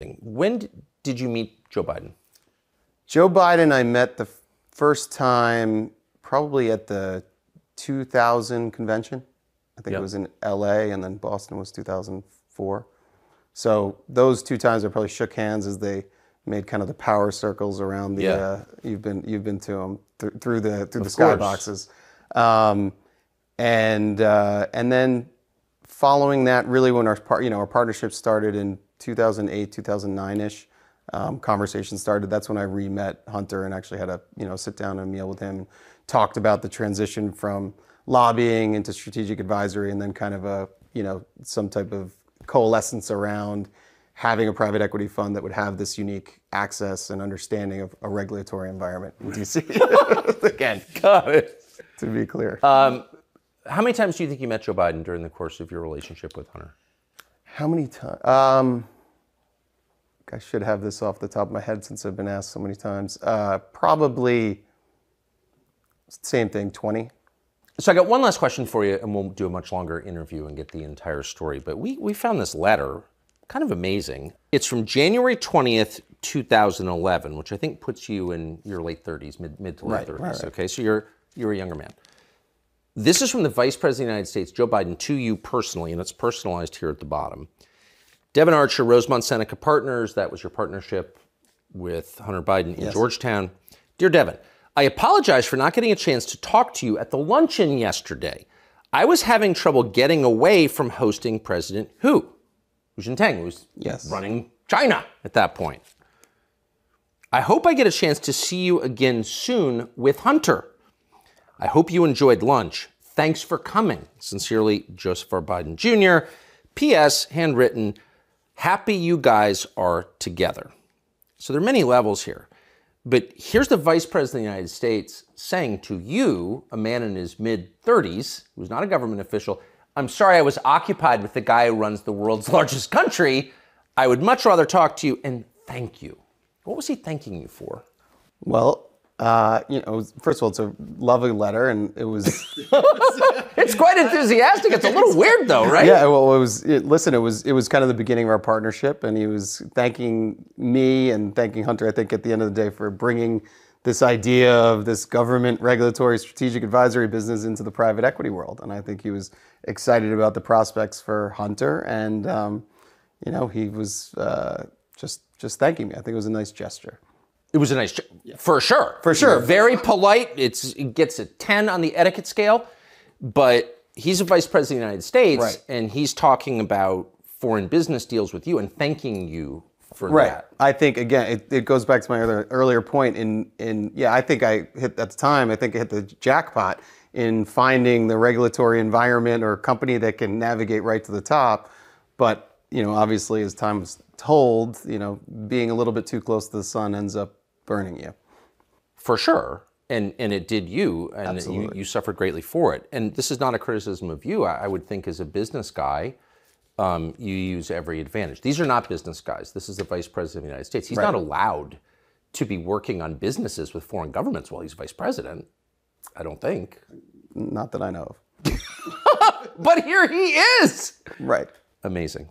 When did you meet Joe Biden? Joe Biden, I met the first time probably at the 2000 convention. I think it was in LA, and then Boston was 2004. So those two times I probably shook hands as they made kind of the power circles around the. You've been to them through the skyboxes, and then following that, really when our partnership started in 2008, 2009-ish. Conversation started. That's when I re-met Hunter and actually had a sit down and meal with him, and talked about the transition from lobbying into strategic advisory, and then kind of some type of coalescence around having a private equity fund that would have this unique access and understanding of a regulatory environment in DC. Again, got it. To be clear. How many times do you think you met Joe Biden during the course of your relationship with Hunter? How many times? I should have this off the top of my head since I've been asked so many times. Probably same thing, 20. So I got one last question for you, and we'll do a much longer interview and get the entire story. But we found this letter, kind of amazing. It's from January 20th, 2011, which I think puts you in your late 30s, mid to late 30s. Right. Okay, so you're a younger man. This is from the Vice President of the United States, Joe Biden, to you personally, and it's personalized here at the bottom. Devin Archer, Rosemont Seneca Partners, that was your partnership with Hunter Biden in Georgetown. Dear Devin, I apologize for not getting a chance to talk to you at the luncheon yesterday. I was having trouble getting away from hosting President Hu Jintao, who was running China at that point. I hope I get a chance to see you again soon with Hunter. I hope you enjoyed lunch. Thanks for coming. Sincerely, Joseph R. Biden Jr. P.S. Handwritten, happy you guys are together. So there are many levels here. But here's the Vice President of the United States saying to you, a man in his mid-30s, who's not a government official, I'm sorry I was occupied with the guy who runs the world's largest country. I would much rather talk to you, and thank you. What was he thanking you for? Well, first of all, it's a lovely letter, and it was. It's quite enthusiastic. It's a little weird, though, right? Yeah. Well, it was kind of the beginning of our partnership, and he was thanking me and thanking Hunter, I think, at the end of the day, for bringing this idea of this government regulatory strategic advisory business into the private equity world, and I think he was excited about the prospects for Hunter, and he was just thanking me. I think it was a nice gesture. It was a nice, for sure. For sure. Very polite. It gets a 10 on the etiquette scale, but he's a vice president of the United States, and he's talking about foreign business deals with you and thanking you for that. I think, again, it goes back to my earlier point I think I hit the jackpot in finding the regulatory environment or company that can navigate right to the top. But, obviously, as time was told, being a little bit too close to the sun ends up burning you. For sure. And it did you, and Absolutely. you suffered greatly for it. And this is not a criticism of you. I would think as a business guy, you use every advantage. These are not business guys. This is the Vice President of the United States. He's not allowed to be working on businesses with foreign governments while he's Vice President, I don't think. Not that I know of. But here he is! Right. Amazing.